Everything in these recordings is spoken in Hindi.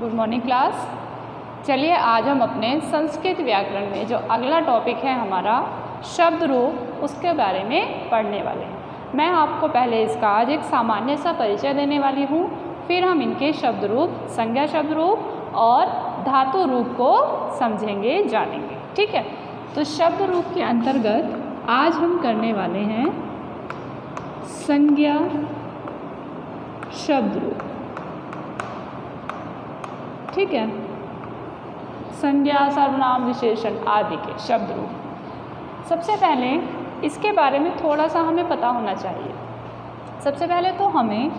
Good morning class. चलिए आज हम अपने संस्कृत व्याकरण में जो अगला टॉपिक है हमारा शब्द रूप, उसके बारे में पढ़ने वाले हैं। मैं आपको पहले इसका आज एक सामान्य सा परिचय देने वाली हूँ, फिर हम इनके शब्द रूप, संज्ञा शब्द रूप और धातु रूप को समझेंगे, जानेंगे। ठीक है, तो शब्द रूप के अंतर्गत आज हम करने वाले हैं संज्ञा शब्द रूप। ठीक है, संज्ञा, सर्वनाम, विशेषण आदि के शब्द रूप। सबसे पहले इसके बारे में थोड़ा सा हमें पता होना चाहिए। सबसे पहले तो हमें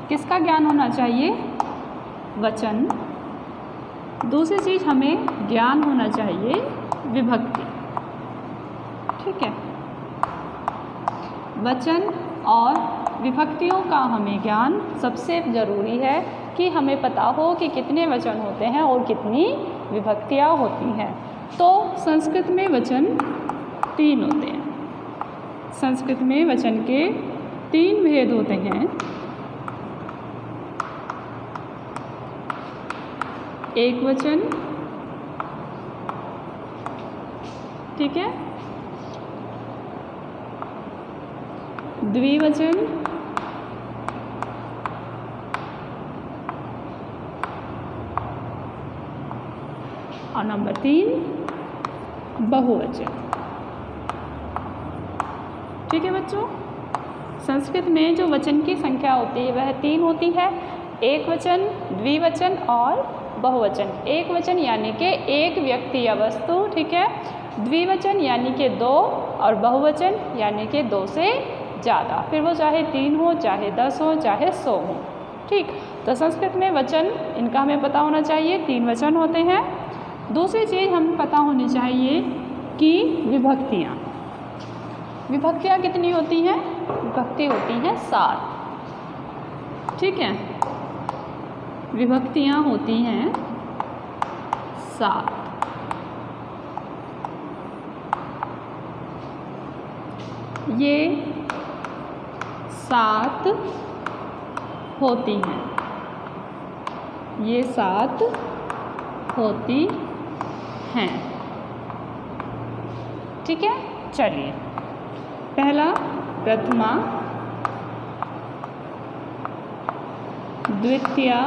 किसका ज्ञान होना चाहिए? वचन। दूसरी चीज़ हमें ज्ञान होना चाहिए विभक्ति। ठीक है, वचन और विभक्तियों का हमें ज्ञान सबसे ज़रूरी है कि हमें पता हो कि कितने वचन होते हैं और कितनी विभक्तियाँ होती हैं। तो संस्कृत में वचन 3 होते हैं। संस्कृत में वचन के 3 भेद होते हैं। एक वचन, ठीक है, द्विवचन और नंबर 3 बहुवचन। ठीक है बच्चों, संस्कृत में जो वचन की संख्या होती है वह 3 होती है। एक वचन, द्विवचन और बहुवचन। एक वचन यानी कि एक व्यक्ति या वस्तु, ठीक है। द्विवचन यानी कि 2 और बहुवचन यानी कि 2 से ज़्यादा, फिर वो चाहे 3 हो, चाहे 10 हो, चाहे 100 हो। ठीक, तो संस्कृत में वचन इनका हमें पता होना चाहिए, 3 वचन होते हैं। दूसरी चीज़ हमें पता होनी चाहिए कि विभक्तियाँ। विभक्तियाँ कितनी होती हैं? विभक्ति होती हैं 7। ठीक है, विभक्तियाँ होती हैं 7। ये 7 होती हैं, ये 7 होती हैं। ठीक है, चलिए पहला प्रथमा, द्वितीया,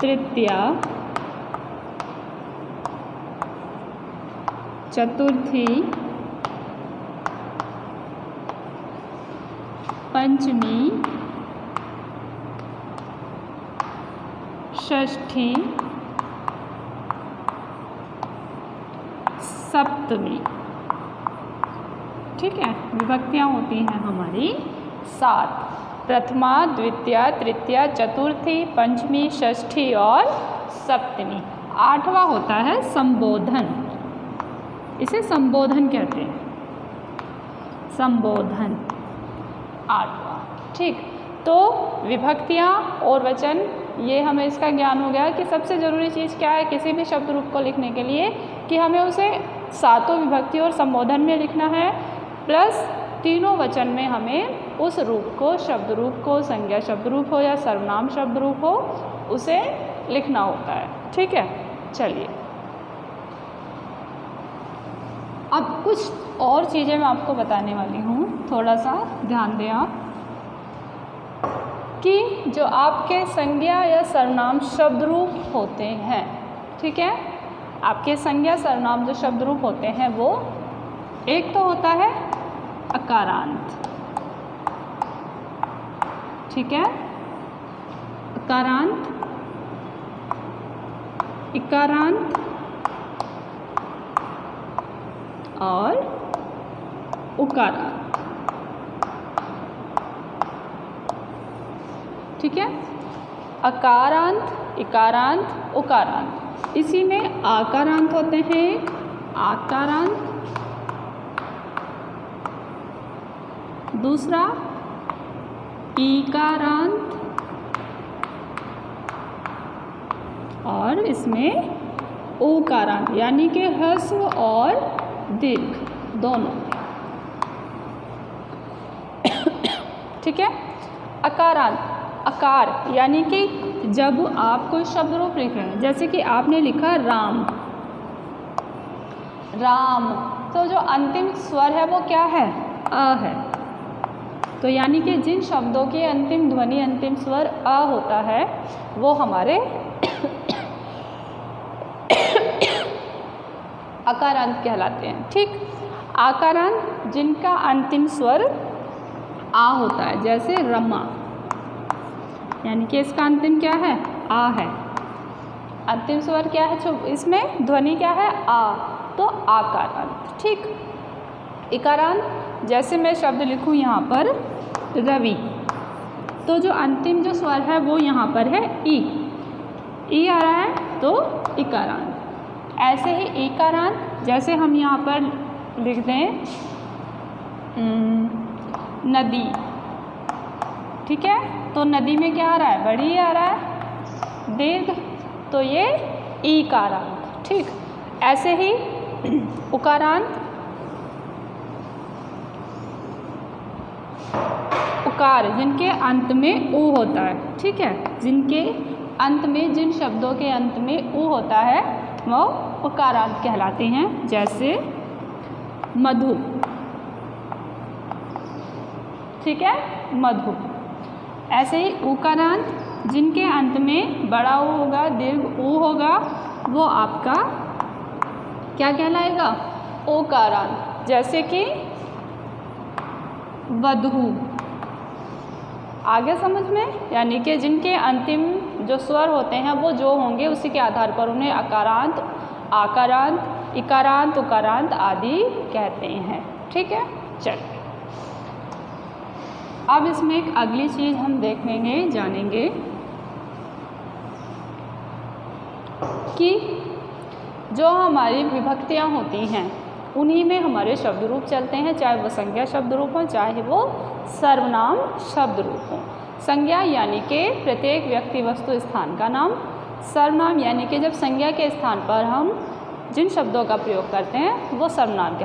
तृतीया, चतुर्थी, पंचमी, षष्ठी, सप्तमी। ठीक है, विभक्तियाँ होती हैं हमारी 7। प्रथमा, द्वितीया, तृतीया, चतुर्थी, पंचमी, षष्ठी और सप्तमी। 8वां होता है संबोधन। इसे संबोधन कहते हैं, संबोधन 8वां। ठीक, तो विभक्तियाँ और वचन, ये हमें इसका ज्ञान हो गया कि सबसे ज़रूरी चीज़ क्या है किसी भी शब्द रूप को लिखने के लिए, कि हमें उसे 7 विभक्ति और संबोधन में लिखना है, प्लस 3 वचन में हमें उस रूप को, शब्द रूप को, संज्ञा शब्द रूप हो या सर्वनाम शब्द रूप हो, उसे लिखना होता है। ठीक है, चलिए अब कुछ और चीज़ें मैं आपको बताने वाली हूँ, थोड़ा सा ध्यान दें आप, कि जो आपके संज्ञा या सर्वनाम शब्द रूप होते हैं, ठीक है, आपके संज्ञा सर्वनाम जो शब्द रूप होते हैं वो एक तो होता है अकारांत। ठीक है, अकारांत, इकारांत और उकारांत। ठीक है, अकारांत, इकारांत, उकारांत। इसी में आकारांत होते हैं, आकारांत, दूसरा ईकारांत और इसमें ओकारांत, यानी कि ह्रस्व और दीर्घ दोनों। ठीक है, अकारांत, अकार यानी कि जब आप कोई शब्द रूप लिख रहे हैं, जैसे कि आपने लिखा राम, राम, तो जो अंतिम स्वर है वो क्या है? अ है। तो यानी कि जिन शब्दों की अंतिम ध्वनि, अंतिम स्वर अ होता है वो हमारे अकारांत कहलाते हैं। ठीक, आकारांत जिनका अंतिम स्वर आ होता है, जैसे रमा, यानी कि इसका अंतिम क्या है? आ है। अंतिम स्वर क्या है? इसमें ध्वनि क्या है? आ, तो आकारांत। ठीक, इकारांत जैसे मैं शब्द लिखूं यहाँ पर रवि, तो जो अंतिम जो स्वर है वो यहाँ पर है ई, ई आ रहा है तो इकारांत। ऐसे ही ईकारांत जैसे हम यहाँ पर लिख दें नदी, ठीक है, तो नदी में क्या आ रहा है? बड़ी आ रहा है, दीर्घ, तो ये ईकारांत। ठीक, ऐसे ही उकारांत, उकार जिनके अंत में उ होता है, ठीक है, जिनके अंत में, जिन शब्दों के अंत में उ होता है वो उकारांत कहलाते हैं, जैसे मधु, ठीक है, मधु। ऐसे ही उकारांत जिनके अंत में बड़ा उ होगा, दीर्घ उ होगा, वो आपका क्या कहलाएगा? ओकारांत, जैसे कि वधू। आगे समझ में? यानी कि जिनके अंतिम जो स्वर होते हैं वो जो होंगे उसी के आधार पर उन्हें अकारांत, आकारांत, इकारांत, उकारांत आदि कहते हैं। ठीक है, चलिए अब इसमें एक अगली चीज़ हम देखेंगे, जानेंगे कि जो हमारी विभक्तियाँ होती हैं उन्हीं में हमारे शब्द रूप चलते हैं, चाहे वो संज्ञा शब्द रूप हो, चाहे वो सर्वनाम शब्द रूप हो। संज्ञा यानी कि प्रत्येक व्यक्ति, वस्तु, स्थान का नाम। सर्वनाम यानी कि जब संज्ञा के स्थान पर हम जिन शब्दों का प्रयोग करते हैं वो सर्वनाम कहलाते हैं।